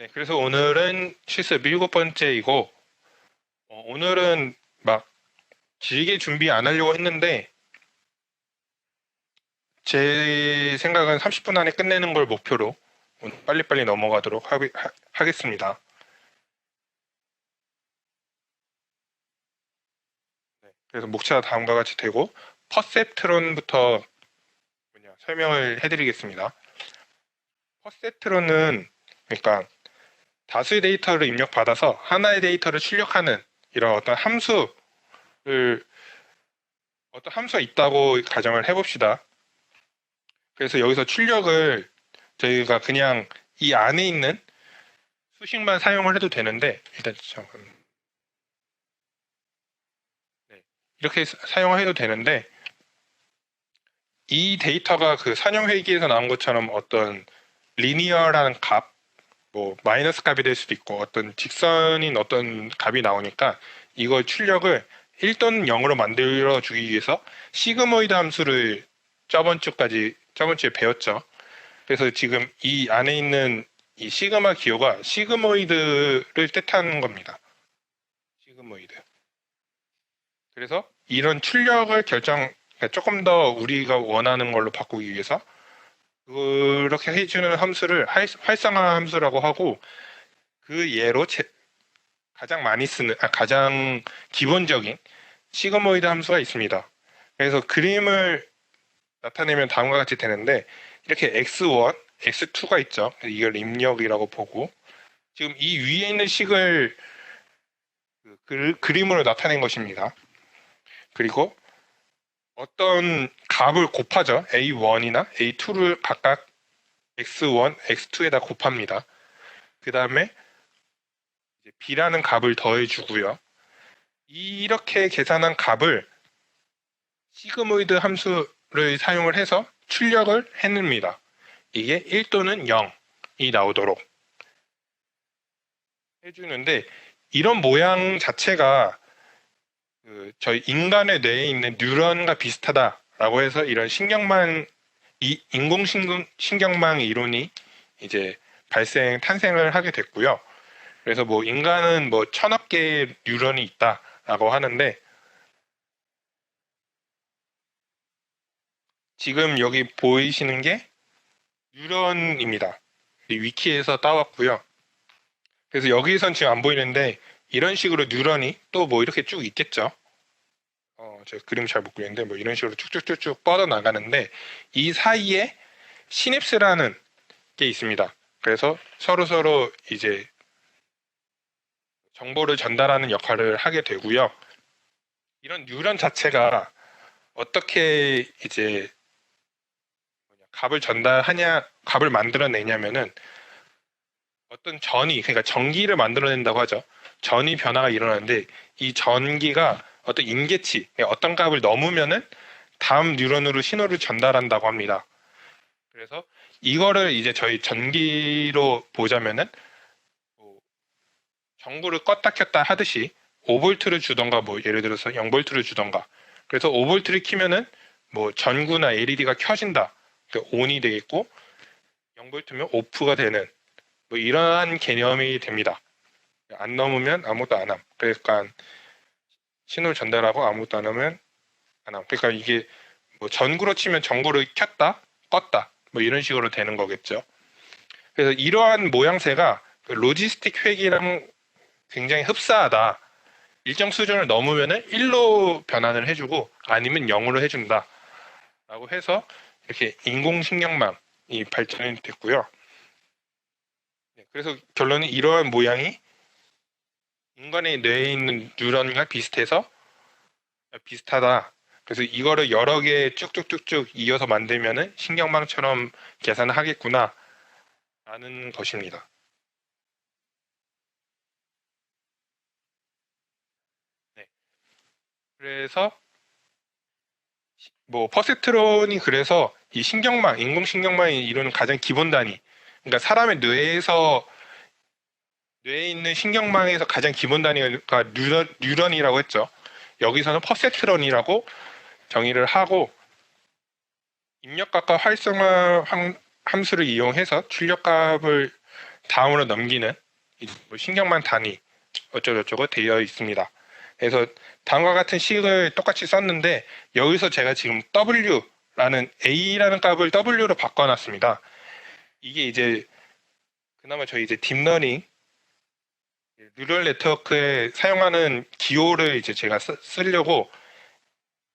네, 그래서 오늘은 실습 7번째이고, 오늘은 막 길게 준비 안 하려고 했는데, 제 생각은 30분 안에 끝내는 걸 목표로 오늘 빨리빨리 넘어가도록 하겠습니다. 네, 그래서 목차가 다음과 같이 되고, 퍼셉트론부터 설명을 해드리겠습니다. 퍼셉트론은, 그러니까 다수의 데이터를 입력받아서 하나의 데이터를 출력하는 이런 어떤 함수가 있다고 가정을 해봅시다. 그래서 여기서 출력을 저희가 그냥 이 안에 있는 수식만 사용을 해도 되는데, 일단 잠깐. 네, 이렇게 사용을 해도 되는데, 이 데이터가 그 산형회기에서 나온 것처럼 어떤 리니어라는 값, 뭐 마이너스 값이 될 수도 있고 어떤 직선인 어떤 값이 나오니까 이걸 출력을 1 또는 0으로 만들어 주기 위해서 시그모이드 함수를 저번 주에 배웠죠. 그래서 지금 이 안에 있는 이 시그마 기호가 시그모이드를 뜻하는 겁니다. 시그모이드. 그래서 이런 출력을 그러니까 조금 더 우리가 원하는 걸로 바꾸기 위해서 그렇게 해주는 함수를 활성화 함수라고 하고, 그 예로 가장 기본적인 시그모이드 함수가 있습니다. 그래서 그림을 나타내면 다음과 같이 되는데, 이렇게 x1, x2가 있죠. 이걸 입력이라고 보고, 지금 이 위에 있는 식을 그림으로 나타낸 것입니다. 그리고 어떤 값을 곱하죠. a1이나 a2를 각각 x1, x2에다 곱합니다. 그 다음에 b라는 값을 더해주고요. 이렇게 계산한 값을 시그모이드 함수를 사용을 해서 출력을 해냅니다. 이게 1 또는 0이 나오도록 해주는데, 이런 모양 자체가 저희 인간의 뇌에 있는 뉴런과 비슷하다라고 해서 이런 인공신경망 이론이 이제 탄생을 하게 됐고요. 그래서 뭐 인간은 뭐 1000억 개의 뉴런이 있다라고 하는데, 지금 여기 보이시는 게 뉴런입니다. 위키에서 따왔고요. 그래서 여기선 지금 안 보이는데 이런 식으로 뉴런이 또 뭐 이렇게 쭉 있겠죠. 제가 그림 잘 못 그리는데 뭐 이런 식으로 쭉쭉쭉쭉 뻗어 나가는데, 이 사이에 시냅스라는 게 있습니다. 그래서 서로 이제 정보를 전달하는 역할을 하게 되고요. 이런 뉴런 자체가 어떻게 이제 값을 만들어내냐면은 어떤 그러니까 전기를 만들어낸다고 하죠. 전이 변화가 일어나는데, 이 전기가 어떤 임계치, 그러니까 어떤 값을 넘으면은 다음 뉴런으로 신호를 전달한다고 합니다. 그래서 이거를 이제 저희 전기로 보자면은 뭐 전구를 껐다 켰다 하듯이 5볼트를 주던가 뭐 예를 들어서 0볼트를 주던가, 그래서 5볼트를 키면은 뭐 전구나 LED가 켜진다. 그러니까 ON이 되겠고, 0볼트면 오프가 되는 뭐 이러한 개념이 됩니다. 안 넘으면 아무것도 안 함. 그러니까 신호를 전달하고 아무것도 안 하면 안 함. 그러니까 이게 뭐 전구로 치면 전구를 켰다, 껐다 뭐 이런 식으로 되는 거겠죠. 그래서 이러한 모양새가 로지스틱 회계랑 굉장히 흡사하다. 일정 수준을 넘으면은 1로 변환을 해주고 아니면 0으로 해준다. 라고 해서 이렇게 인공신경망이 발전이 됐고요. 그래서 결론은 이러한 모양이 인간의 뇌에 있는 뉴런과 비슷하다. 그래서 이거를 여러 개 쭉쭉쭉쭉 이어서 만들면은 신경망처럼 계산을 하겠구나 라는 것입니다. 네. 그래서 뭐 퍼셉트론이 그래서 이 인공신경망이 이루는 가장 기본 단위, 그러니까 사람의 뇌에 있는 신경망에서 가장 기본 단위가 뉴런이라고 했죠. 여기서는 퍼셉트론이라고 정의를 하고, 입력값과 활성화 함수를 이용해서 출력값을 다음으로 넘기는 뭐 신경만 단위 어쩌고저쩌고 되어 있습니다. 그래서 다음과 같은 식을 똑같이 썼는데 여기서 제가 지금 W라는 A라는 값을 W로 바꿔놨습니다. 이게 이제 그나마 저희 이제 딥러닝 뉴럴 네트워크에 사용하는 기호를 이제 제가 쓰려고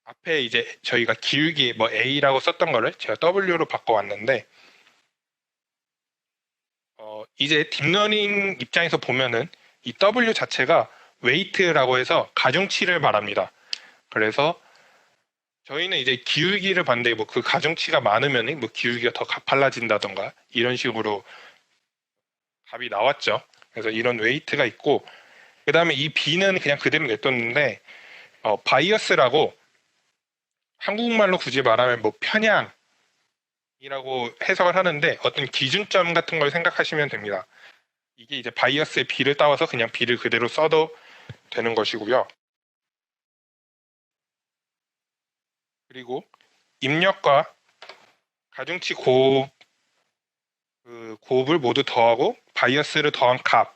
앞에 이제 저희가 기울기 뭐 A라고 썼던 거를 제가 W로 바꿔왔는데 이제 딥러닝 입장에서 보면은 이 W 자체가 웨이트라고 해서 가중치를 말합니다. 그래서 저희는 이제 기울기를 봤는데 뭐 그 가중치가 많으면 뭐 기울기가 더 가팔라진다던가 이런 식으로 값이 나왔죠. 그래서 이런 웨이트가 있고 그 다음에 이 B는 그냥 그대로 냅뒀는데 바이어스라고 한국말로 굳이 말하면 뭐 편향이라고 해석을 하는데 어떤 기준점 같은 걸 생각하시면 됩니다. 이게 이제 바이어스의 B를 따와서 그냥 B를 그대로 써도 되는 것이고요. 그리고 입력과 가중치 곱을 모두 더하고 바이어스를 더한 값.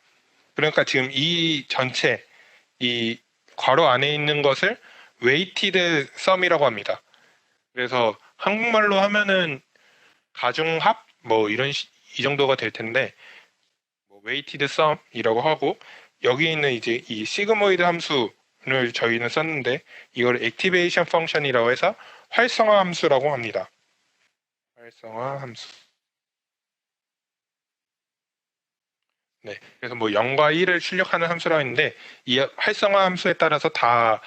그러니까 지금 이 전체 이 괄호 안에 있는 것을 weighted sum이라고 합니다. 그래서 한국말로 하면은 가중합 뭐 이 정도가 될 텐데 뭐 weighted sum이라고 하고 여기 있는 이제 이 시그모이드 함수를 저희는 썼는데 이걸 액티베이션 펑션이라고 해서 활성화 함수라고 합니다. 활성화 함수. 네, 그래서 뭐 0과 1을 출력하는 함수라고 했는데 이 활성화 함수에 따라서 다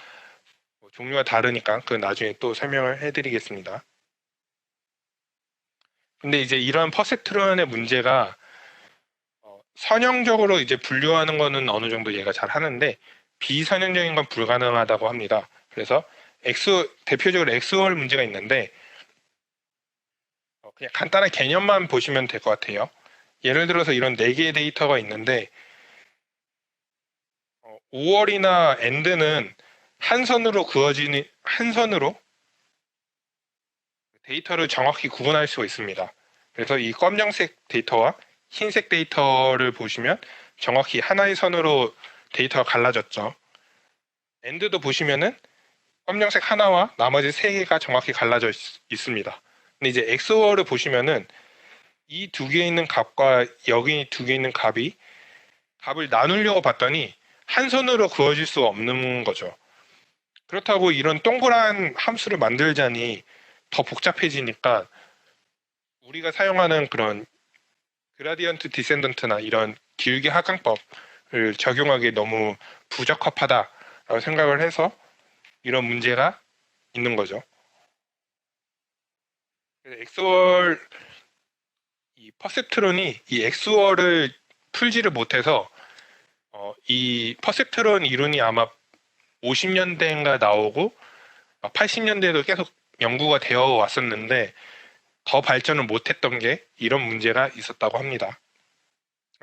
종류가 다르니까 그 나중에 또 설명을 해드리겠습니다. 근데 이제 이런 퍼셉트론의 문제가 선형적으로 이제 분류하는 거는 어느 정도 얘가 잘 하는데 비선형적인 건 불가능하다고 합니다. 그래서 대표적으로 XOR 문제가 있는데 그냥 간단한 개념만 보시면 될 것 같아요. 예를 들어서 이런 4개의 데이터가 있는데 5월이나 AND는 한 선으로 데이터를 정확히 구분할 수가 있습니다. 그래서 이 검정색 데이터와 흰색 데이터를 보시면 정확히 하나의 선으로 데이터가 갈라졌죠. AND도 보시면은 검정색 하나와 나머지 3개가 정확히 갈라져 있습니다. 근데 이제 XOR을 보시면은 이 2개에 있는 값과 여기 2개에 있는 값을 나누려고 봤더니 한 선으로 그어질 수 없는 거죠. 그렇다고 이런 동그란 함수를 만들자니 더 복잡해지니까 우리가 사용하는 그런 그라디언트 디센던트나 이런 기울기 하강법을 적용하기 너무 부적합하다라고 생각을 해서 이런 문제가 있는 거죠. XOR 이 퍼셉트론이 이 XOR을 풀지를 못해서 이 퍼셉트론 이론이 아마 50년대인가 나오고 80년대에도 계속 연구가 되어 왔었는데 더 발전을 못했던 게 이런 문제가 있었다고 합니다.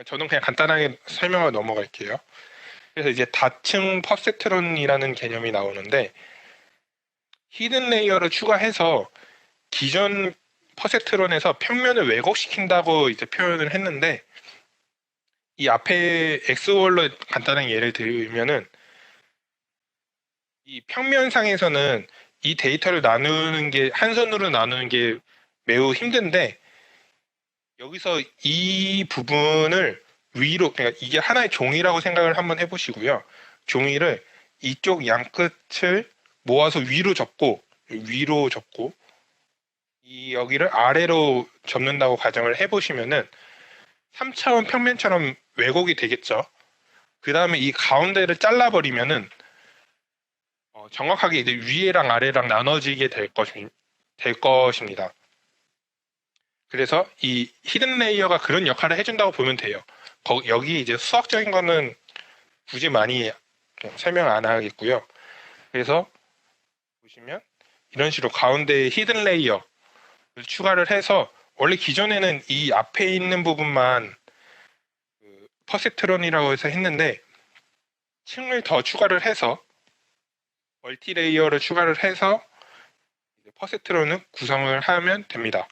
저는 그냥 간단하게 설명을 넘어갈게요. 그래서 이제 다층 퍼셉트론이라는 개념이 나오는데 히든 레이어를 추가해서 기존 퍼셉트론에서 평면을 왜곡시킨다고 이제 표현을 했는데 이 앞에 XOR로 간단한 예를 들면은 이 평면상에서는 이 데이터를 나누는 게 한 선으로 나누는 게 매우 힘든데 여기서 이 부분을 위로 그러니까 이게 하나의 종이라고 생각을 한번 해보시고요. 종이를 이쪽 양 끝을 모아서 위로 접고 이 여기를 아래로 접는다고 가정을 해보시면은 3차원 평면처럼 왜곡이 되겠죠. 그 다음에 이 가운데를 잘라버리면은 정확하게 이제 위에랑 아래랑 나눠지게 될 것입니다. 그래서 이 히든 레이어가 그런 역할을 해준다고 보면 돼요. 여기 이제 수학적인 거는 굳이 많이 설명 안 하겠고요. 그래서 보시면 이런 식으로 가운데에 히든 레이어를 추가를 해서 원래 기존에는 이 앞에 있는 부분만 퍼셉트론이라고 해서 했는데 층을 더 추가를 해서 멀티 레이어를 추가를 해서 퍼셉트론을 구성을 하면 됩니다.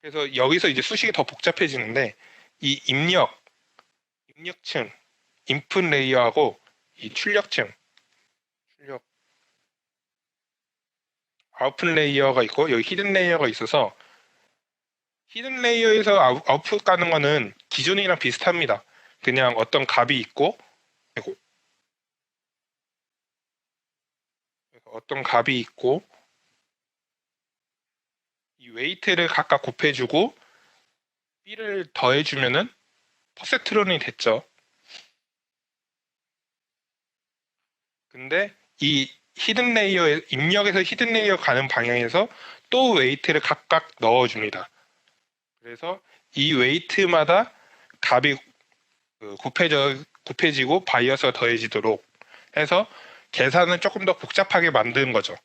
그래서 여기서 이제 수식이 더 복잡해지는데 이 입력층, 인풋 레이어하고 이 출력, 아웃풋 레이어가 있고 여기 히든 레이어가 있어서 히든 레이어에서 아웃풋 가는 거는 기존이랑 비슷합니다. 그냥 어떤 값이 있고 아이고, 어떤 값이 있고 이 웨이트를 각각 곱해주고 b를 더해주면은 퍼센트론이 됐죠. 근데 이 히든 레이어에 입력에서 히든 레이어 가는 방향에서 또 웨이트를 각각 넣어줍니다. 그래서 이 웨이트마다 값이 곱해지고 바이어스가 더해지도록 해서 계산을 조금 더 복잡하게 만드는 거죠.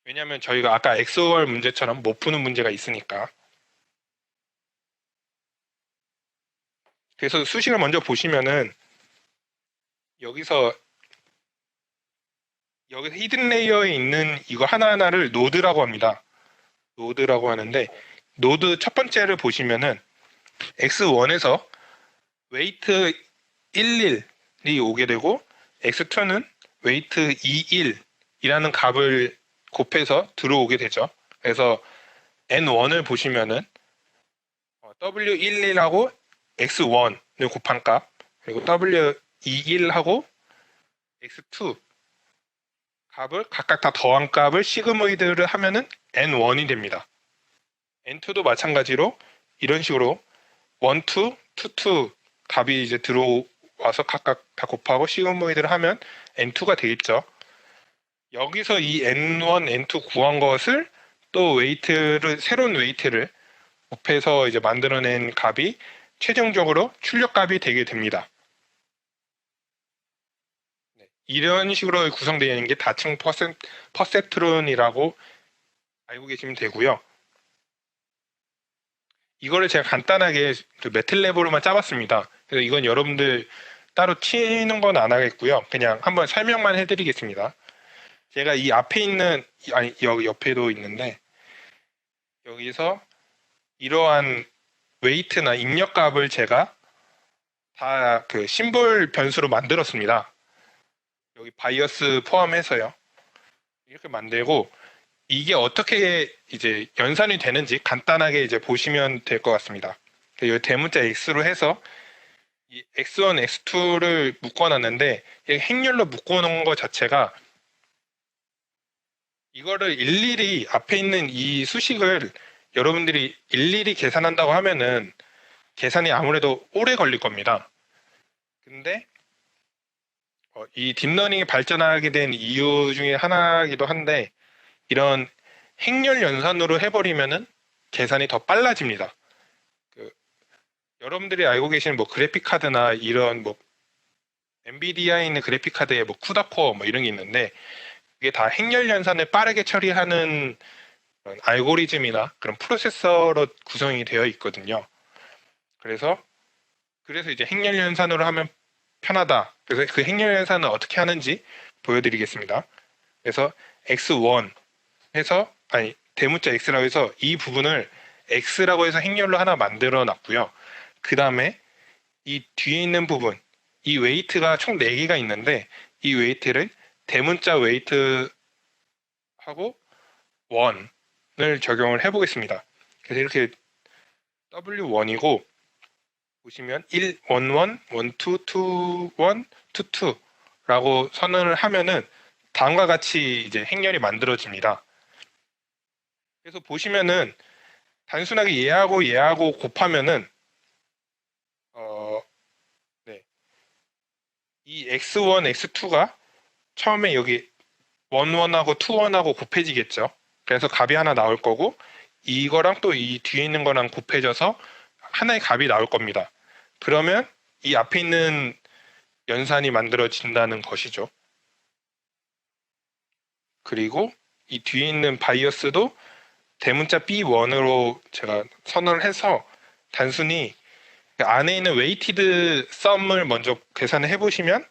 왜냐하면 저희가 아까 XOR 문제처럼 못 푸는 문제가 있으니까. 그래서 수식을 먼저 보시면은 여기서 히든 레이어에 있는 이거 하나하나를 노드라고 합니다. 노드라고 하는데 노드 첫 번째를 보시면은 X1에서 웨이트 11이 오게 되고 X2는 웨이트 21이라는 값을 곱해서 들어오게 되죠. 그래서 N1을 보시면은 W11하고 X1을 곱한 값 그리고 W21하고 X2 값을 각각 다 더한 값을 시그모이드를 하면은 N1이 됩니다. N2도 마찬가지로 이런 식으로 1, 2, 2, 2 값이 이제 들어와서 각각 다 곱하고 시그모이드를 하면 N2가 되겠죠. 여기서 이 N1, N2 구한 것을 또 새로운 웨이트를 곱해서 이제 만들어낸 값이 최종적으로 출력값이 되게 됩니다. 이런 식으로 구성되어 있는 게 다층 퍼셉트론이라고 알고 계시면 되고요. 이거를 제가 간단하게 매틀랩으로만 짜봤습니다. 그래서 이건 여러분들 따로 치는 건 안 하겠고요. 그냥 한번 설명만 해드리겠습니다. 제가 이 앞에 있는, 아니 여기 옆에도 있는데 여기서 이러한 웨이트나 입력값을 제가 다 그 심볼 변수로 만들었습니다. 여기 바이어스 포함해서요. 이렇게 만들고 이게 어떻게 이제 연산이 되는지 간단하게 이제 보시면 될 것 같습니다. 여기 대문자 x로 해서 이 x1, x2를 묶어놨는데 행렬로 묶어놓은 것 자체가 이거를 일일이 앞에 있는 이 수식을 여러분들이 일일이 계산한다고 하면은 계산이 아무래도 오래 걸릴 겁니다. 근데 이 딥러닝이 발전하게 된 이유 중에 하나이기도 한데 이런 행렬 연산으로 해버리면은 계산이 더 빨라집니다. 여러분들이 알고 계시는 뭐 그래픽 카드나 이런 뭐 엔비디아에 있는 그래픽 카드에 뭐 쿠다코어 뭐 이런 게 있는데 이게 다 행렬 연산을 빠르게 처리하는 그런 알고리즘이나 그런 프로세서로 구성이 되어 있거든요. 그래서 이제 행렬 연산으로 하면 편하다. 그래서 그 행렬 연산은 어떻게 하는지 보여드리겠습니다. 그래서 x1 해서 대문자 x라고 해서 이 부분을 x라고 해서 행렬로 하나 만들어 놨고요. 그 다음에 이 뒤에 있는 부분, 이 웨이트가 총 4개가 있는데 이 웨이트를 대문자 웨이트하고 1을 적용을 해보겠습니다. 그래서 이렇게 W1이고 보시면 1, 1, 1, 1, 2, 2, 1, 2, 2라고 선언을 하면은 다음과 같이 이제 행렬이 만들어집니다. 그래서 보시면은 단순하게 얘하고 곱하면은 네. 이 x1, x2가 처음에 여기 1, 1하고 2, 1하고 곱해지겠죠. 그래서 값이 하나 나올 거고 이거랑 또 이 뒤에 있는 거랑 곱해져서 하나의 값이 나올 겁니다. 그러면 이 앞에 있는 연산이 만들어진다는 것이죠. 그리고 이 뒤에 있는 바이어스도 대문자 B1으로 제가 선언을 해서 단순히 안에 있는 웨이티드 썸을 먼저 계산을 해보시면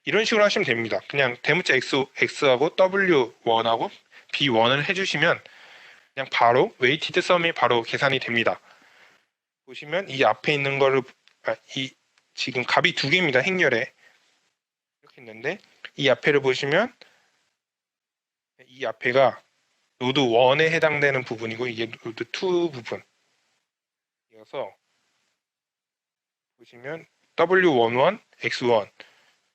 이런 식으로 하시면 됩니다. 그냥 대문자 X하고 W1하고 B1을 해주시면 그냥 바로 웨이티드 썸이 바로 계산이 됩니다. 보시면 이 앞에 있는 거를 이 지금 값이 두 개입니다. 행렬에 이렇게 있는데 이 앞에를 보시면 이 앞에가 노드 1에 해당되는 부분이고 이게 노드 2 부분이어서 보시면 W11, X1,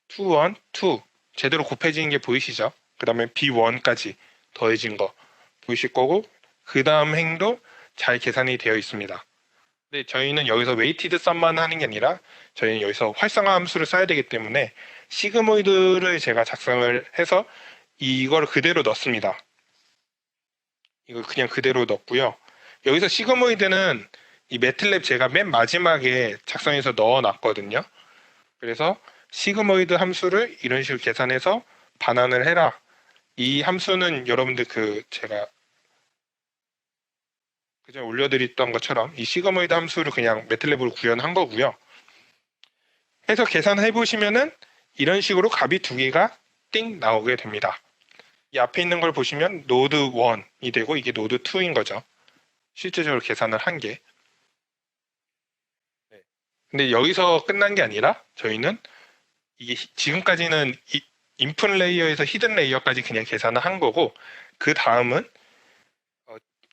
21, 2 제대로 곱해지는 게 보이시죠? 그 다음에 B1까지 더해진 거 보이실 거고 그 다음 행도 잘 계산이 되어 있습니다. 근데 저희는 여기서 웨이티드 썸만 하는 게 아니라 저희는 여기서 활성화 함수를 써야 되기 때문에 시그모이드를 제가 작성을 해서 이걸 그대로 넣습니다. 이걸 그냥 그대로 넣고요. 여기서 시그모이드는 이 매틀랩 제가 맨 마지막에 작성해서 넣어놨거든요. 그래서 시그모이드 함수를 이런 식으로 계산해서 반환을 해라. 이 함수는 여러분들 제가 그전에 올려드렸던 것처럼 이 시그모이드 함수를 그냥 매틀랩으로 구현한 거고요. 해서 계산해 보시면은 이런 식으로 값이 두 개가 띵 나오게 됩니다. 이 앞에 있는 걸 보시면 노드 1이 되고 이게 노드 2인 거죠. 실제적으로 계산을 한 게. 네. 근데 여기서 끝난 게 아니라 저희는 이게 지금까지는 인풋 레이어에서 히든 레이어까지 그냥 계산을 한 거고 그 다음은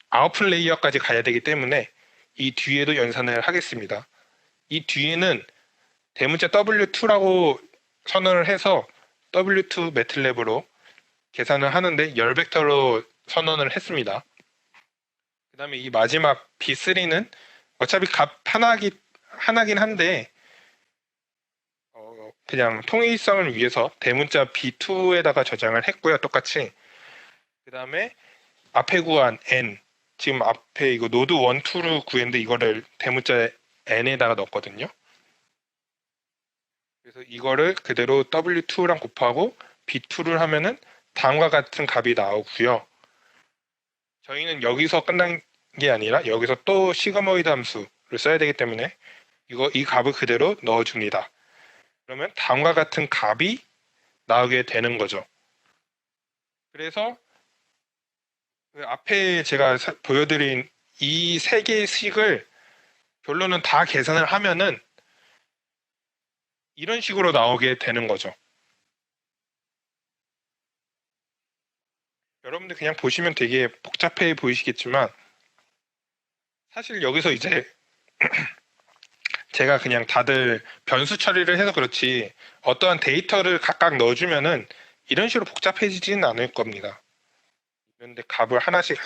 아웃풋 레이어까지 가야 되기 때문에 이 뒤에도 연산을 하겠습니다. 이 뒤에는 대문자 W2라고 선언을 해서 W2 매틀랩으로 계산을 하는데 열 벡터로 선언을 했습니다. 그 다음에 이 마지막 B3는 어차피 값 하나긴 한데 그냥 통일성을 위해서 대문자 B2에다가 저장을 했고요. 똑같이. 그 다음에 앞에 구한 N 지금 앞에 이거 노드 1, 2를 구했는데 이거를 대문자 N에다가 넣었거든요. 그래서 이거를 그대로 W2랑 곱하고 B2를 하면은 다음과 같은 값이 나오고요. 저희는 여기서 끝난 게 아니라 여기서 또 시그모이드 함수를 써야 되기 때문에 이 값을 그대로 넣어줍니다. 그러면 다음과 같은 값이 나오게 되는 거죠. 그래서 그 앞에 제가 보여드린 이 세 개의 식을 결론은 다 계산을 하면은 이런 식으로 나오게 되는 거죠. 여러분들 그냥 보시면 되게 복잡해 보이시겠지만 사실 여기서 이제 제가 그냥 다들 변수 처리를 해서 그렇지 어떠한 데이터를 각각 넣어주면은 이런 식으로 복잡해지지는 않을 겁니다. 그런데 값을 하나씩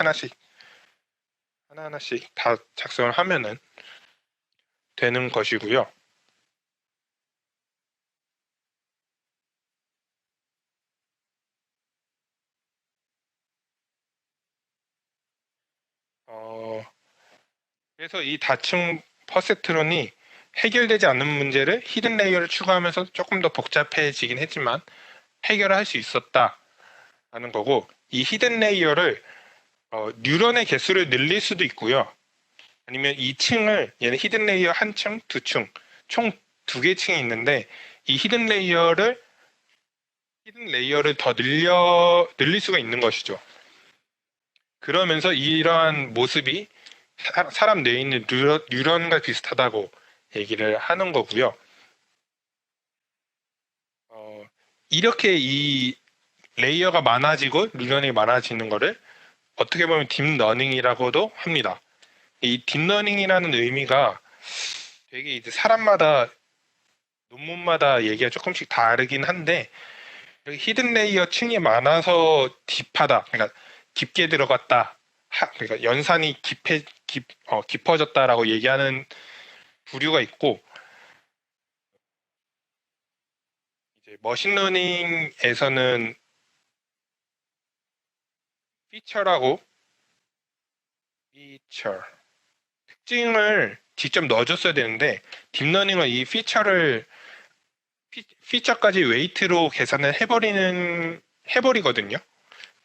하나하나씩 다 작성을 하면은 되는 것이고요. 그래서 이 다층 퍼셉트론이 해결되지 않는 문제를 히든 레이어를 추가하면서 조금 더 복잡해지긴 했지만 해결을 할 수 있었다라는 거고 이 히든 레이어를 뉴런의 개수를 늘릴 수도 있고요. 아니면 이 층을 얘는 히든 레이어 한 층, 두 층, 총 두 개 층이 있는데 이 히든 레이어를 더 늘릴 수가 있는 것이죠. 그러면서 이러한 모습이 사람 뇌에 있는 뉴런과 비슷하다고 얘기를 하는 거고요. 이렇게 이 레이어가 많아지고 뉴런이 많아지는 거를 어떻게 보면 딥러닝이라고도 합니다. 이 딥러닝이라는 의미가 되게 이제 사람마다 논문마다 얘기가 조금씩 다르긴 한데 히든 레이어 층이 많아서 딥하다, 그러니까 깊게 들어갔다, 그러니까 연산이 깊어졌다라고 얘기하는 부류가 있고 이제 머신러닝에서는 피처라고 특징을 직접 넣어줬어야 되는데 딥러닝은 이 피처까지 웨이트로 계산을 해버리거든요.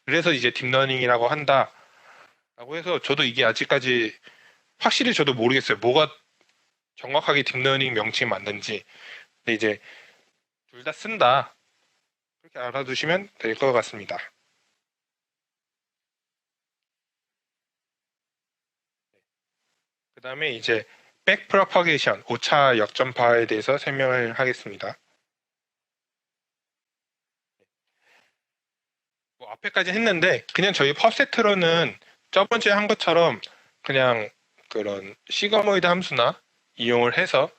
그래서 이제 딥러닝이라고 한다라고 해서 저도 이게 아직까지 확실히 저도 모르겠어요. 뭐가 정확하게 딥러닝 명칭이 맞는지. 근데 이제 둘 다 쓴다. 그렇게 알아두시면 될 것 같습니다. 그 다음에 이제 백프로퍼게이션, 오차 역전파에 대해서 설명을 하겠습니다. 뭐 앞에까지 했는데 그냥 저희 펍세트로는 저번 주에 한 것처럼 그냥 그런 시거모이드 함수나 이용을 해서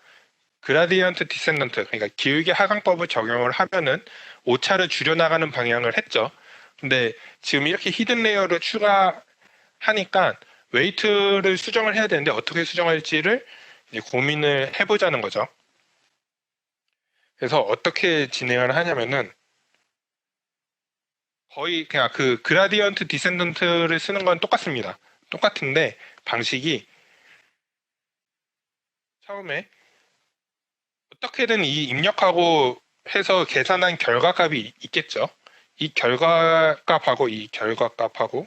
그라디언트 디센던트, 그러니까 기울기 하강법을 적용을 하면은 오차를 줄여나가는 방향을 했죠. 근데 지금 이렇게 히든 레이어를 추가하니까 웨이트를 수정을 해야 되는데 어떻게 수정할지를 이제 고민을 해보자는 거죠. 그래서 어떻게 진행을 하냐면은 거의 그냥 그 그라디언트 디센던트를 쓰는 건 똑같습니다. 똑같은데 방식이 처음에 어떻게든 이 입력하고 해서 계산한 결과값이 있겠죠. 이 결과값하고 이 결과값하고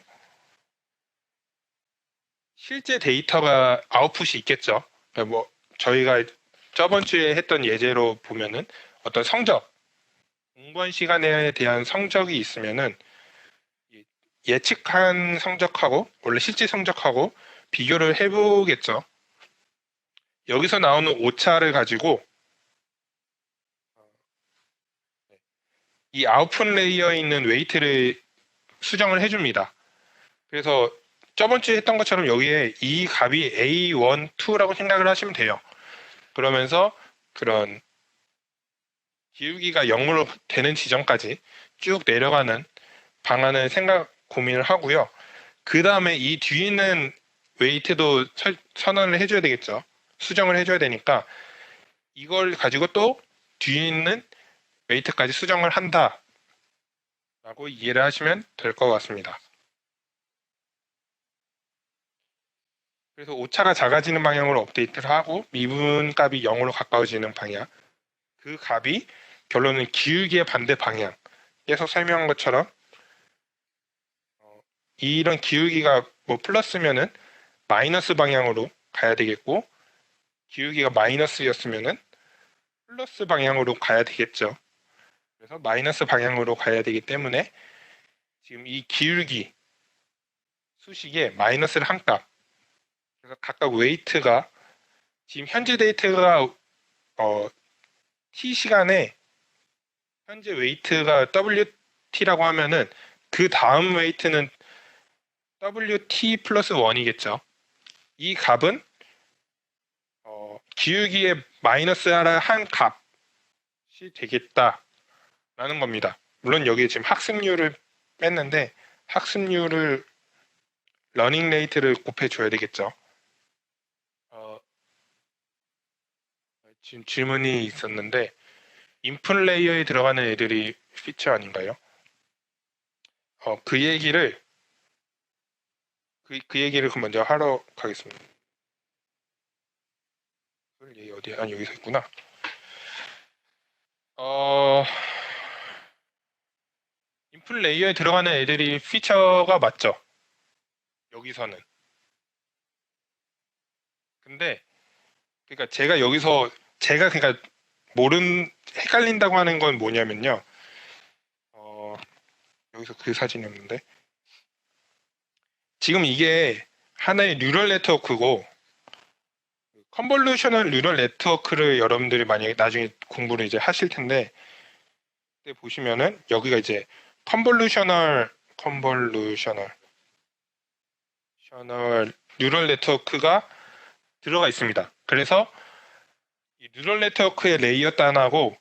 실제 데이터가 아웃풋이 있겠죠. 그러니까 뭐 저희가 저번 주에 했던 예제로 보면은 어떤 성적, 공부한 시간에 대한 성적이 있으면은 예측한 성적하고 원래 실제 성적하고 비교를 해보겠죠. 여기서 나오는 오차를 가지고 이 아웃풋 레이어에 있는 웨이트를 수정을 해줍니다. 그래서 저번 주에 했던 것처럼 여기에 이 값이 A1, 2라고 생각을 하시면 돼요. 그러면서 그런 기울기가 0으로 되는 지점까지 쭉 내려가는 방안을 고민을 하고요. 그 다음에 이 뒤에 있는 웨이트도 선언을 해줘야 되겠죠. 수정을 해줘야 되니까 이걸 가지고 또 뒤에 있는 웨이트까지 수정을 한다 라고 이해를 하시면 될 것 같습니다. 그래서 오차가 작아지는 방향으로 업데이트를 하고 미분값이 0으로 가까워지는 방향, 그 값이 결론은 기울기의 반대 방향. 계속 설명한 것처럼 이런 기울기가 뭐 플러스면은 마이너스 방향으로 가야 되겠고 기울기가 마이너스였으면은 플러스 방향으로 가야 되겠죠. 그래서 마이너스 방향으로 가야 되기 때문에 지금 이 기울기 수식에 마이너스를 한 값. 그래서 각각 웨이트가 지금 현재 데이터가 t 시간에 현재 웨이트가 wt라고 하면은 그 다음 웨이트는 wt 플러스 1이겠죠. 이 값은 기울기에 마이너스 한 값이 되겠다라는 겁니다. 물론 여기에 지금 학습률을 뺐는데 학습률을 러닝 레이트를 곱해줘야 되겠죠. 지금 질문이 있었는데 인풋 레이어에 들어가는 애들이 피처 아닌가요? 그 얘기를 먼저 하러 가겠습니다. 얘기 어디야? 아니 여기서 있구나. 인풋 레이어에 들어가는 애들이 피처가 맞죠? 여기서는. 근데 그러니까 제가 그러니까 헷갈린다고 하는 건 뭐냐면요. 여기서 그 사진이 없는데 지금 이게 하나의 뉴럴 네트워크고 컨볼루셔널 뉴럴 네트워크를 여러분들이 만약에 나중에 공부를 이제 하실 텐데 그때 보시면은 여기가 이제 컨볼루셔널 뉴럴 네트워크가 들어가 있습니다. 그래서 이 뉴럴 네트워크의 레이어 단하고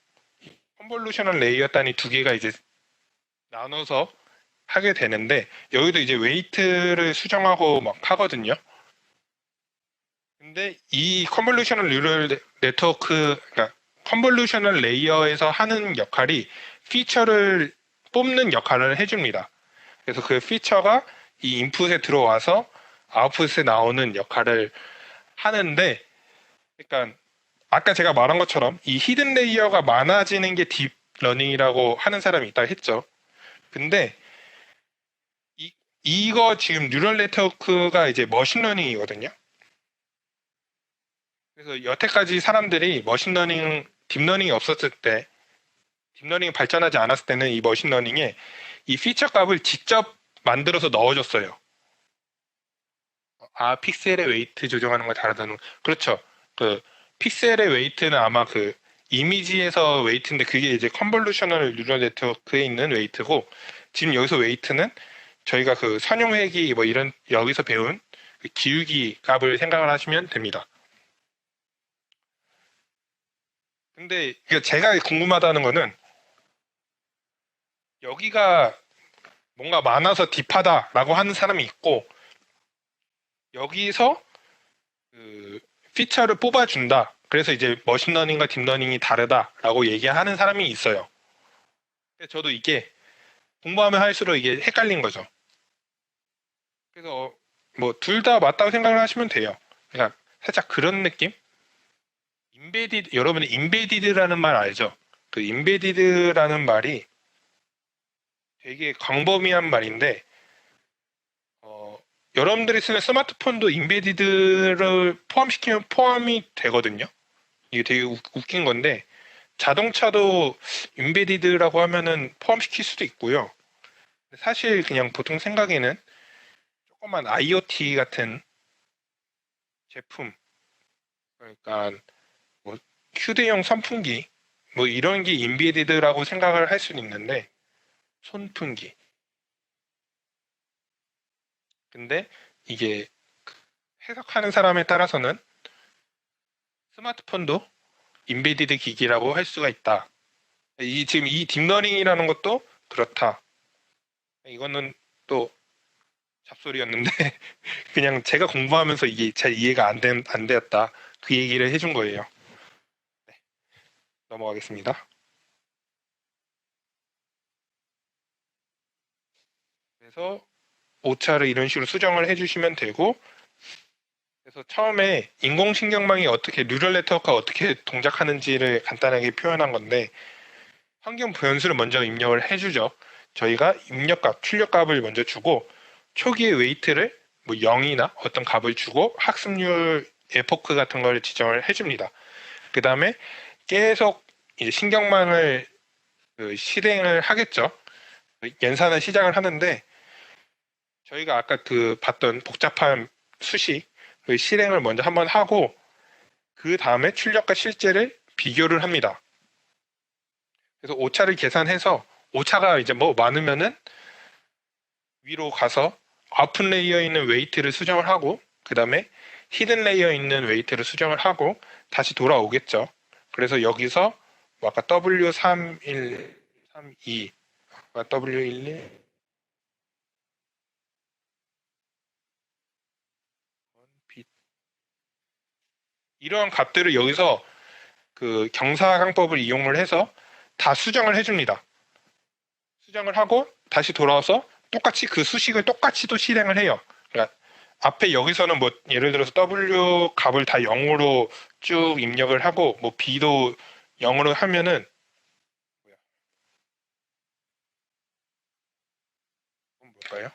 컨볼루셔널 레이어 단이 두 개가 이제 나눠서 하게 되는데 여기도 이제 웨이트를 수정하고 막 하거든요. 근데 이 컨볼루셔널 뉴럴 네트워크, 그러니까 컨볼루셔널 레이어에서 하는 역할이 피처를 뽑는 역할을 해줍니다. 그래서 그 피처가 이 인풋에 들어와서 아웃풋에 나오는 역할을 하는데, 그러니까 아까 제가 말한 것처럼 이 히든 레이어가 많아지는 게 딥러닝이라고 하는 사람이 있다 했죠. 근데 이거 지금 뉴럴 네트워크가 이제 머신러닝이거든요. 그래서 여태까지 사람들이 딥러닝이 없었을 때, 딥러닝이 발전하지 않았을 때는 이 머신러닝에 이 피처 값을 직접 만들어서 넣어줬어요. 픽셀의 웨이트 조정하는 걸 다르다는, 그렇죠. 그 픽셀의 웨이트는 아마 그 이미지에서 웨이트인데 그게 이제 컨볼루셔널 뉴럴 네트워크에 있는 웨이트고 지금 여기서 웨이트는 저희가 그 선용회기 뭐 이런 여기서 배운 그 기울기 값을 생각을 하시면 됩니다. 근데 제가 궁금하다는 거는 여기가 뭔가 많아서 딥하다라고 하는 사람이 있고 여기서 그 피처를 뽑아준다. 그래서 이제 머신러닝과 딥러닝이 다르다라고 얘기하는 사람이 있어요. 근데 저도 이게 공부하면 할수록 이게 헷갈린 거죠. 그래서 뭐 둘 다 맞다고 생각을 하시면 돼요. 그러니까 살짝 그런 느낌? 인베디드 여러분이 인베디드라는 말 알죠? 그 인베디드라는 말이 되게 광범위한 말인데 여러분들이 쓰는 스마트폰도 인베디드를 포함시키면 포함이 되거든요. 이게 되게 웃긴 건데 자동차도 인베디드라고 하면은 포함시킬 수도 있고요. 사실 그냥 보통 생각에는 조그만 IoT 같은 제품, 그러니까 뭐 휴대용 선풍기, 뭐 이런 게 인베디드라고 생각을 할 수는 있는데 손풍기. 근데 이게 해석하는 사람에 따라서는 스마트폰도 인베디드 기기라고 할 수가 있다. 지금 이 딥러닝이라는 것도 그렇다. 이거는 또 잡소리였는데 그냥 제가 공부하면서 이게 잘 이해가 안 되었다. 그 얘기를 해준 거예요. 네, 넘어가겠습니다. 그래서 오차를 이런 식으로 수정을 해주시면 되고 그래서 처음에 인공신경망이 어떻게 뉴럴 네트워크가 어떻게 동작하는지를 간단하게 표현한 건데 환경 변수를 먼저 입력을 해주죠. 저희가 입력값, 출력값을 먼저 주고 초기의 웨이트를 뭐 0이나 어떤 값을 주고 학습률 에포크 같은 걸 지정을 해줍니다. 그 다음에 계속 이제 신경망을 실행을 하겠죠. 연산을 시작을 하는데 저희가 아까 그 봤던 복잡한 수식 그 실행을 먼저 한번 하고 그 다음에 출력과 실제를 비교를 합니다. 그래서 오차를 계산해서 오차가 이제 뭐 많으면은 위로 가서 아픈 레이어에 있는 웨이트를 수정을 하고 그 다음에 히든 레이어에 있는 웨이트를 수정을 하고 다시 돌아오겠죠. 그래서 여기서 뭐 아까 W31, 32, W11 이러한 값들을 여기서 그 경사강법을 이용을 해서 다 수정을 해줍니다. 수정을 하고 다시 돌아와서 똑같이 그 수식을 똑같이 또 실행을 해요. 그러니까 앞에 여기서는 뭐 예를 들어서 W 값을 다 0으로 쭉 입력을 하고 뭐 B도 0으로 하면은 뭘까요?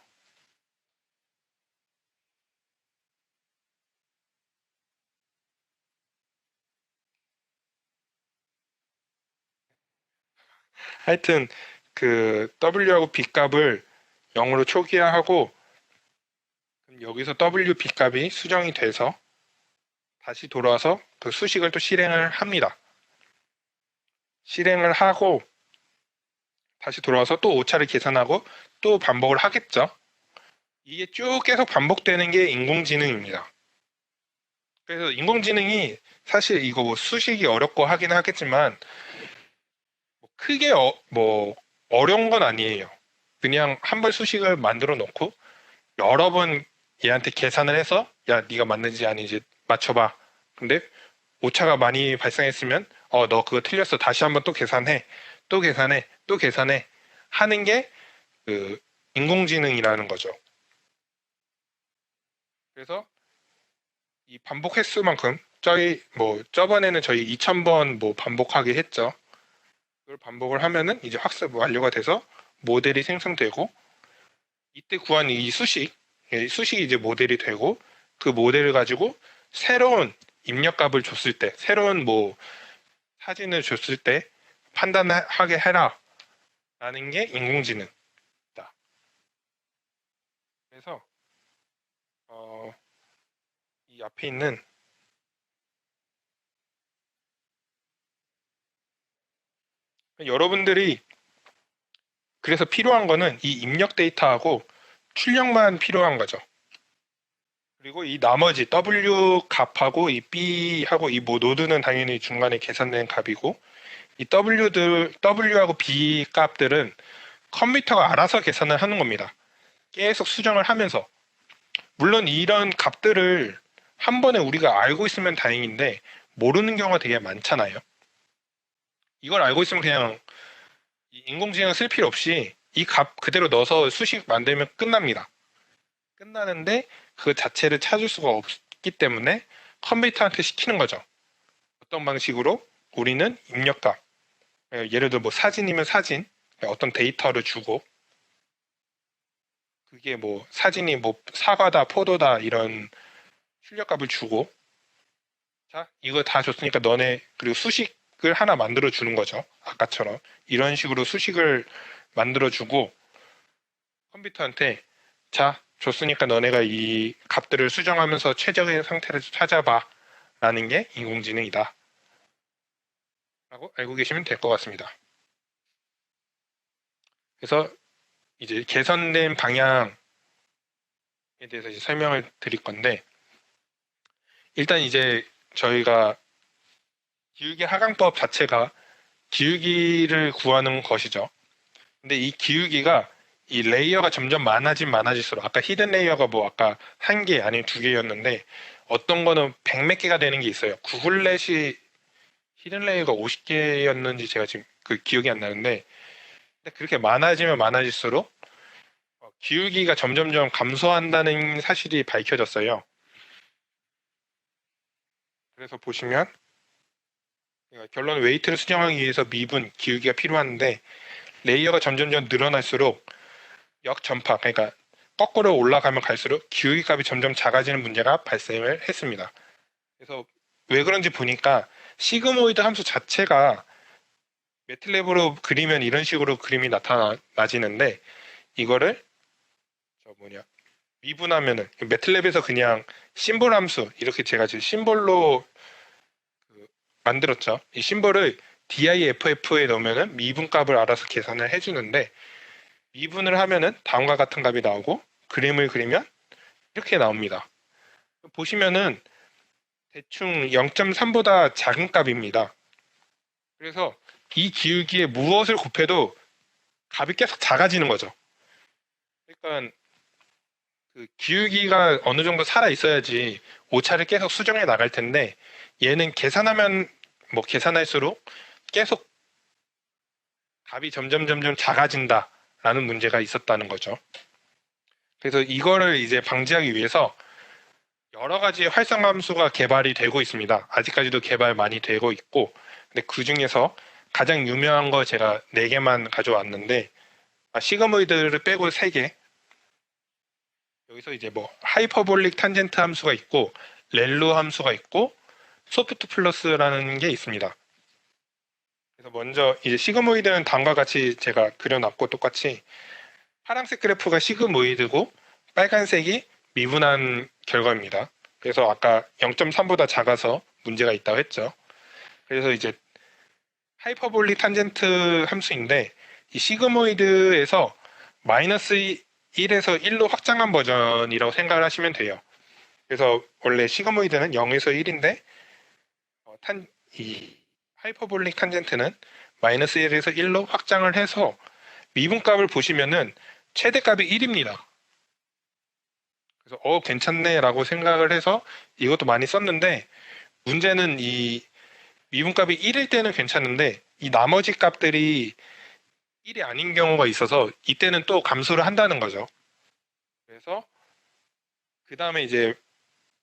하여튼 그 W하고 B 값을 0으로 초기화하고 여기서 W B 값이 수정이 돼서 다시 돌아와서 그 수식을 또 실행을 합니다. 실행을 하고 다시 돌아와서 또 오차를 계산하고 또 반복을 하겠죠. 이게 쭉 계속 반복되는 게 인공지능입니다. 그래서 인공지능이 사실 이거 뭐 수식이 어렵고 하긴 하겠지만 크게 뭐 어려운 건 아니에요. 그냥 한 번 수식을 만들어 놓고 여러 번 얘한테 계산을 해서 야 네가 맞는지 아닌지 맞춰봐. 근데 오차가 많이 발생했으면 너 그거 틀렸어. 다시 한번 또 계산해. 또 계산해. 또 계산해. 하는 게 그 인공지능이라는 거죠. 그래서 이 반복 횟수만큼 저희 뭐 저번에는 저희 2000번 뭐 반복하게 했죠. 그걸 반복을 하면은 이제 학습 완료가 돼서 모델이 생성되고 이때 구한 이 수식, 수식이 이제 모델이 되고 그 모델을 가지고 새로운 입력값을 줬을 때, 새로운 뭐 사진을 줬을 때 판단하게 해라 라는 게 인공지능이다. 그래서 이 앞에 있는 여러분들이 그래서 필요한 거는 이 입력 데이터하고 출력만 필요한 거죠. 그리고 이 나머지 W 값하고 이 B하고 이 뭐 노드는 당연히 중간에 계산된 값이고, 이 W하고 B 값들은 컴퓨터가 알아서 계산을 하는 겁니다. 계속 수정을 하면서. 물론 이런 값들을 한 번에 우리가 알고 있으면 다행인데 모르는 경우가 되게 많잖아요. 이걸 알고 있으면 그냥 인공지능 쓸 필요 없이 이 값 그대로 넣어서 수식 만들면 끝납니다. 끝나는데 그 자체를 찾을 수가 없기 때문에 컴퓨터한테 시키는 거죠. 어떤 방식으로? 우리는 입력값. 예를 들어 뭐 사진이면 사진, 어떤 데이터를 주고, 그게 뭐 사진이 뭐 사과다, 포도다 이런 출력값을 주고, 자 이거 다 줬으니까 너네, 그리고 수식을 하나 만들어 주는 거죠. 아까처럼 이런 식으로 수식을 만들어 주고 컴퓨터한테, 자 줬으니까 너네가 이 값들을 수정하면서 최적의 상태를 찾아봐 라는 게 인공지능이다 라고 알고 계시면 될 것 같습니다. 그래서 이제 개선된 방향에 대해서 이제 설명을 드릴 건데, 일단 이제 저희가 기울기 하강법 자체가 기울기를 구하는 것이죠. 근데 이 기울기가 이 레이어가 점점 많아질수록, 아까 히든 레이어가 뭐 아까 1개 아니면 2개였는데 어떤 거는 100몇 개가 되는 게 있어요. 구글렛이 히든 레이어가 50개였는지 제가 지금 그 기억이 안 나는데, 그렇게 많아지면 많아질수록 기울기가 점점점 감소한다는 사실이 밝혀졌어요. 그래서 보시면 결론, 웨이트를 수정하기 위해서 미분 기울기가 필요한데 레이어가 점점점 늘어날수록 역전파, 그러니까 거꾸로 올라가면 갈수록 기울기 값이 점점 작아지는 문제가 발생을 했습니다. 그래서 왜 그런지 보니까 시그모이드 함수 자체가 매틀랩으로 그리면 이런 식으로 그림이 나타나지는데, 이거를 미분하면은 매틀랩에서 그냥 심볼 함수, 이렇게 제가 지금 심볼로 만들었죠. 이 심볼을 DIFF에 넣으면은 미분값을 알아서 계산을 해주는데, 미분을 하면은 다음과 같은 값이 나오고 그림을 그리면 이렇게 나옵니다. 보시면은 대충 0.3보다 작은 값입니다. 그래서 이 기울기에 무엇을 곱해도 값이 계속 작아지는 거죠. 그러니까 그 기울기가 어느 정도 살아 있어야지 오차를 계속 수정해 나갈 텐데, 얘는 계산하면 뭐 계산할수록 계속 값이 점점 작아진다라는 문제가 있었다는 거죠. 그래서 이거를 이제 방지하기 위해서 여러 가지 활성화 함수가 개발이 되고 있습니다. 아직까지도 개발 많이 되고 있고, 근데 그 중에서 가장 유명한 거 제가 4개만 가져왔는데, 시그모이드를 빼고 3개. 여기서 이제 뭐 하이퍼볼릭 탄젠트 함수가 있고, 렐루 함수가 있고, 소프트 플러스라는 게 있습니다. 그래서 먼저 이제 시그모이드는 다음과 같이 제가 그려놨고, 똑같이 파란색 그래프가 시그모이드고 빨간색이 미분한 결과입니다. 그래서 아까 0.3보다 작아서 문제가 있다고 했죠. 그래서 이제 하이퍼볼릭 탄젠트 함수인데, 이 시그모이드에서 마이너스 1에서 1로 확장한 버전이라고 생각을 하시면 돼요. 그래서 원래 시그모이드는 0에서 1인데 이 하이퍼볼릭 탄젠트는 마이너스 1에서 1로 확장을 해서 미분값을 보시면은 최대값이 1입니다. 그래서 괜찮네 라고 생각을 해서 이것도 많이 썼는데, 문제는 이 미분값이 1일 때는 괜찮은데 이 나머지 값들이 1이 아닌 경우가 있어서 이때는 또 감소를 한다는 거죠. 그래서 그 다음에 이제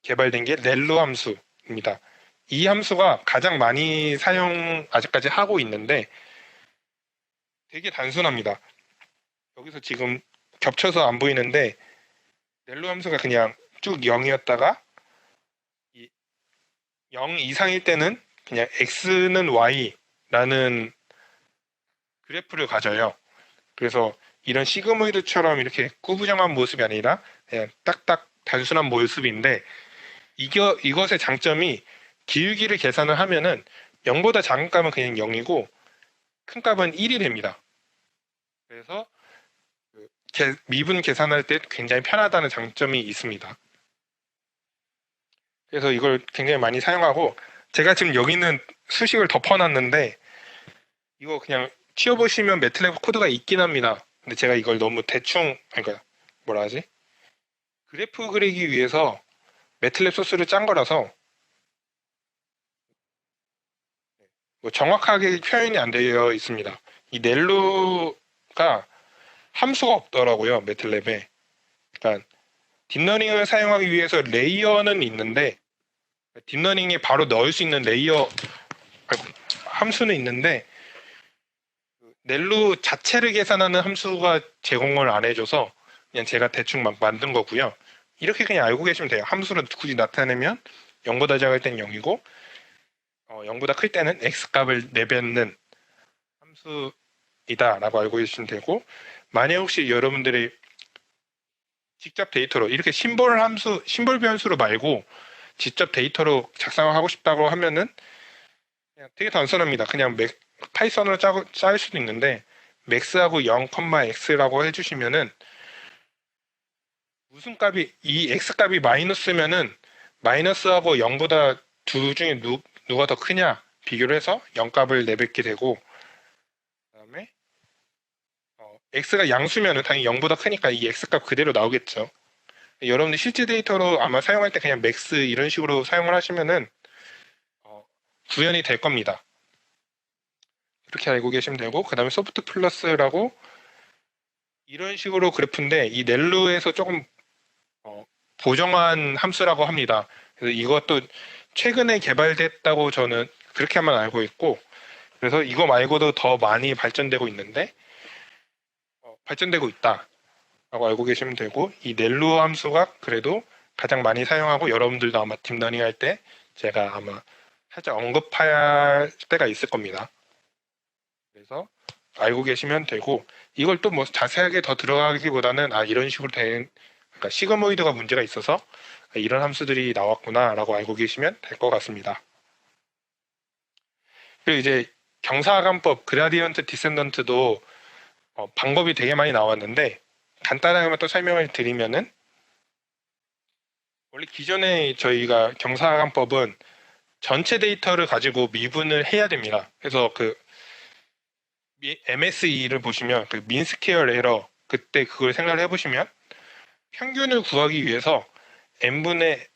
개발된 게 렐루 함수입니다. 이 함수가 가장 많이 아직까지 하고 있는데 되게 단순합니다. 여기서 지금 겹쳐서 안 보이는데, 렐루 함수가 그냥 쭉 0이었다가 0 이상일 때는 그냥 x는 y라는 그래프를 가져요. 그래서 이런 시그모이드처럼 이렇게 꾸부정한 모습이 아니라 그냥 딱딱 단순한 모습인데, 이것의 장점이 기울기를 계산을 하면은 0보다 작은 값은 그냥 0이고 큰 값은 1이 됩니다. 그래서 미분 계산할 때 굉장히 편하다는 장점이 있습니다. 그래서 이걸 굉장히 많이 사용하고, 제가 지금 여기는 수식을 덮어놨는데 이거 그냥 튀어보시면 매트랩 코드가 있긴 합니다. 근데 제가 이걸 너무 대충, 그러니까 뭐라 하지? 그래프 그리기 위해서 매트랩 소스를 짠 거라서 뭐 정확하게 표현이 안 되어 있습니다. 이 넬로가 함수가 없더라고요, 매트랩에. 그러니까 딥러닝을 사용하기 위해서 레이어는 있는데, 딥러닝에 바로 넣을 수 있는 레이어 함수는 있는데, 넬로 자체를 계산하는 함수가 제공을 안 해줘서 그냥 제가 대충 막 만든 거고요. 이렇게 그냥 알고 계시면 돼요. 함수를 굳이 나타내면 0보다 작을 땐 0이고 0보다 클 때는 x값을 내뱉는 함수이다라고 알고 계시면 되고, 만약 혹시 여러분들이 직접 데이터로 이렇게 심볼 변수로 말고 직접 데이터로 작성을 하고 싶다고 하면은 그냥 되게 단순합니다. 그냥 파이썬으로 짤 수도 있는데 max하고 0, x라고 해주시면은 무슨 값이 이 x 값이 마이너스면은 마이너스하고 0보다 둘 중에 누가 더 크냐 비교를 해서 0 값을 내뱉게 되고, 그다음에 x가 양수면은 당연히 0보다 크니까 이 x 값 그대로 나오겠죠. 여러분들 실제 데이터로 아마 사용할 때 그냥 max 이런 식으로 사용을 하시면은 구현이 될 겁니다. 이렇게 알고 계시면 되고, 그 다음에 소프트 플러스라고 이런 식으로 그래프인데 이 넬로에서 조금 보정한 함수라고 합니다. 그래서 이것도 최근에 개발됐다고 저는 그렇게만 알고 있고, 그래서 이거 말고도 더 많이 발전되고 있는데 발전되고 있다라고 알고 계시면 되고, 이 넬로 함수가 그래도 가장 많이 사용하고 여러분들도 아마 딥러닝 할 때 제가 아마 살짝 언급할 때가 있을 겁니다. 그래서 알고 계시면 되고, 이걸 또 뭐 자세하게 더 들어가기보다는 이런 식으로 된, 그러니까 시그모이드가 문제가 있어서 이런 함수들이 나왔구나라고 알고 계시면 될 것 같습니다. 그리고 이제 경사하감법 그라디언트 디센던트도 방법이 되게 많이 나왔는데 간단하게만 또 설명을 드리면은, 원래 기존에 저희가 경사하감법은 전체 데이터를 가지고 미분을 해야 됩니다. 그래서 그 MSE를 보시면 그 민스퀘어 에러, 그때 그걸 생각을 해보시면 평균을 구하기 위해서 n분의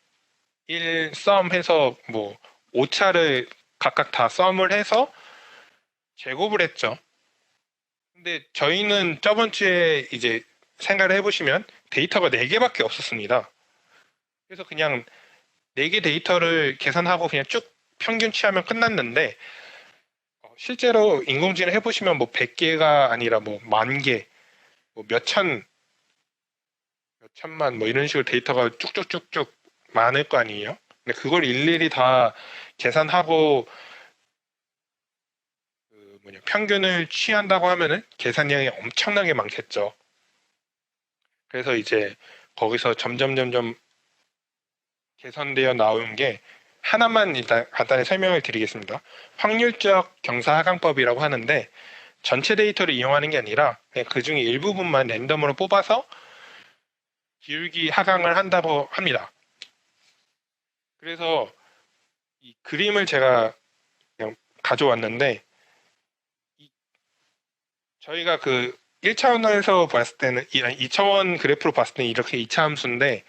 1 썸해서 뭐 오차를 각각 다 썸을 해서 제곱을 했죠. 근데 저희는 저번 주에 이제 생각을 해보시면 데이터가 4개밖에 없었습니다. 그래서 그냥 4개 데이터를 계산하고 그냥 쭉 평균 취하면 끝났는데, 실제로 인공지능 해보시면 뭐 100개가 아니라 뭐 10,000개, 뭐 몇천만 뭐 이런 식으로 데이터가 쭉쭉쭉쭉 많을 거 아니에요. 근데 그걸 일일이 다 계산하고 평균을 취한다고 하면은 계산량이 엄청나게 많겠죠. 그래서 이제 거기서 점점 개선되어 나오는 게 하나만 일단 간단히 설명을 드리겠습니다. 확률적 경사하강법이라고 하는데 전체 데이터를 이용하는 게 아니라 그냥 그 중에 일부분만 랜덤으로 뽑아서 기울기 하강을 한다고 합니다. 그래서 이 그림을 제가 그냥 가져왔는데, 저희가 그 1차원에서 봤을 때는 2차원 그래프로 봤을 때는 이렇게 2차 함수인데,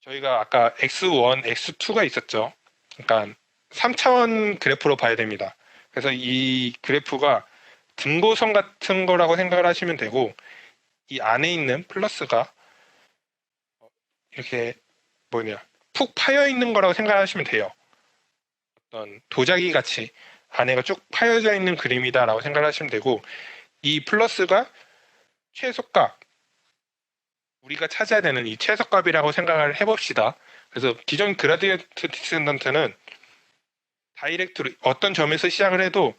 저희가 아까 x1, x2가 있었죠. 그러니까 3차원 그래프로 봐야 됩니다. 그래서 이 그래프가 등고선 같은 거라고 생각을 하시면 되고, 이 안에 있는 플러스가 이렇게 푹 파여 있는 거라고 생각하시면 돼요. 어떤 도자기 같이 안에가 쭉 파여져 있는 그림이다라고 생각하시면 되고, 이 플러스가 최소값, 우리가 찾아야 되는 이 최소값이라고 생각을 해봅시다. 그래서 기존 그라디언트 디센던트는 다이렉트로 어떤 점에서 시작을 해도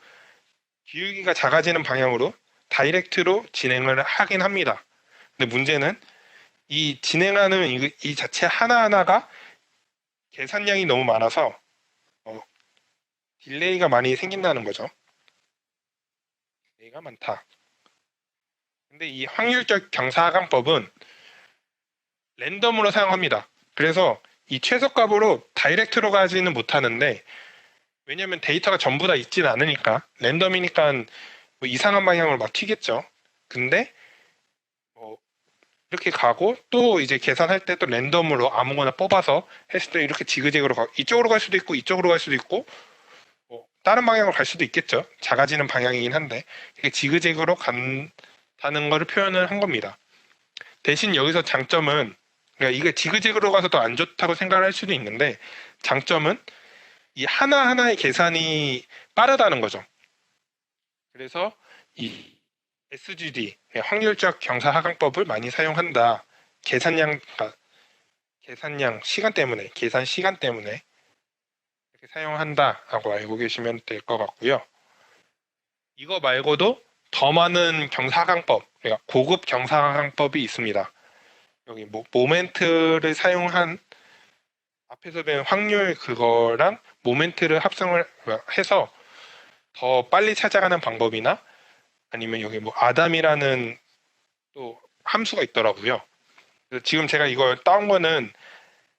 기울기가 작아지는 방향으로 다이렉트로 진행을 하긴 합니다. 근데 문제는 이 진행하는 이 자체 하나하나가 계산량이 너무 많아서 딜레이가 많이 생긴다는 거죠. 차이가 많다. 근데 이 확률적 경사하강법은 랜덤으로 사용합니다. 그래서 이 최소값으로 다이렉트로 가지는 못하는데, 왜냐면 데이터가 전부 다 있지는 않으니까 랜덤이니까 뭐 이상한 방향으로 막 튀겠죠. 근데 뭐 이렇게 가고 또 이제 계산할 때 또 랜덤으로 아무거나 뽑아서 했을 때 이렇게 지그재그로 이쪽으로 갈 수도 있고 이쪽으로 갈 수도 있고 뭐 다른 방향으로 갈 수도 있겠죠. 작아지는 방향이긴 한데 이게 지그재그로 간다는 거를 표현을 한 겁니다. 대신 여기서 장점은, 그러니까 이게 지그재그로 가서 더 안 좋다고 생각을 할 수도 있는데, 장점은 이 하나하나의 계산이 빠르다는 거죠. 그래서 이 SGD, 확률적 경사하강법을 많이 사용한다. 계산량, 그러니까 계산량 시간 때문에, 계산 시간 때문에 이렇게 사용한다라고 알고 계시면 될 것 같고요. 이거 말고도 더 많은 경사하강법, 그러니까 고급 경사하강법이 있습니다. 여기 뭐 모멘트를 사용한 앞에서 배운 확률 그거랑 모멘트를 합성을 해서 더 빨리 찾아가는 방법이나 아니면 여기 뭐 아담이라는 또 함수가 있더라고요. 그래서 지금 제가 이걸 따온 거는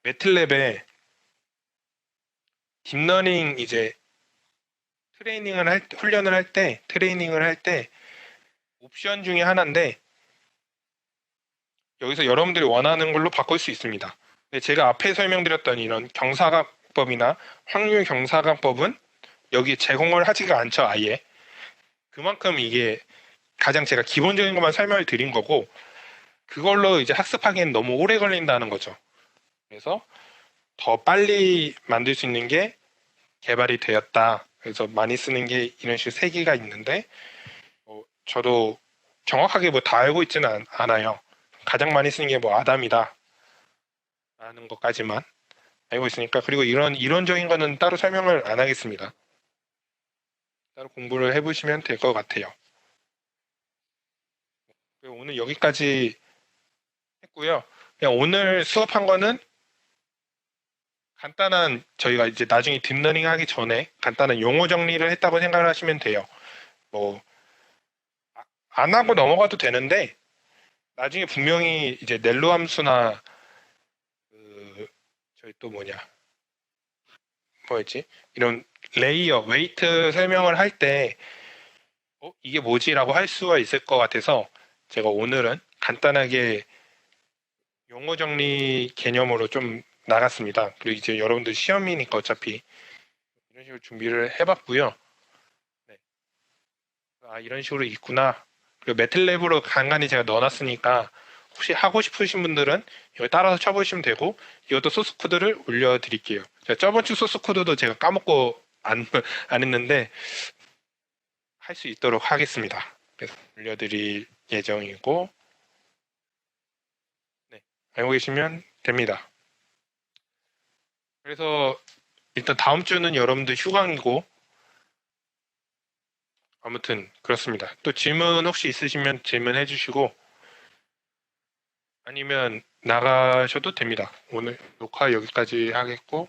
매틀랩에 딥러닝 이제 훈련을 할 때, 트레이닝을 할 때 옵션 중에 하나인데, 여기서 여러분들이 원하는 걸로 바꿀 수 있습니다. 근데 제가 앞에 설명드렸던 이런 경사각법이나 확률 경사각법은 여기 제공을 하지가 않죠, 아예. 그만큼 이게 가장 제가 기본적인 것만 설명을 드린 거고, 그걸로 이제 학습하기엔 너무 오래 걸린다는 거죠. 그래서 더 빨리 만들 수 있는 게 개발이 되었다. 그래서 많이 쓰는 게 이런 식으로 세 개가 있는데, 저도 정확하게 뭐 다 알고 있지는 않아요. 가장 많이 쓰는 게 뭐 아담이다 라는 것까지만 알고 있으니까, 그리고 이런 이론적인 거는 따로 설명을 안 하겠습니다. 따로 공부를 해보시면 될 것 같아요. 오늘 여기까지 했고요. 그냥 오늘 수업한 거는 간단한, 저희가 이제 나중에 딥러닝 하기 전에 간단한 용어 정리를 했다고 생각을 하시면 돼요. 뭐 안 하고 넘어가도 되는데, 나중에 분명히 이제 넬로 함수나 저희 또 뭐였지? 이런 레이어, 웨이트 설명을 할 때 이게 뭐지라고 할 수가 있을 것 같아서 제가 오늘은 간단하게 용어 정리 개념으로 좀 나갔습니다. 그리고 이제 여러분들 시험이니까 어차피 이런 식으로 준비를 해봤고요. 네. 이런 식으로 있구나. 그리고 매틀랩으로 간간히 제가 넣어놨으니까 혹시 하고 싶으신 분들은 이걸 따라서 쳐보시면 되고, 이것도 소스 코드를 올려드릴게요. 저번 주 소스 코드도 제가 까먹고 안 했는데 할 수 있도록 하겠습니다. 그래서 올려드릴 예정이고, 네, 알고 계시면 됩니다. 그래서 일단 다음 주는 여러분들 휴강이고, 아무튼 그렇습니다. 또 질문 혹시 있으시면 질문해 주시고, 아니면 나가셔도 됩니다. 오늘 녹화 여기까지 하겠고,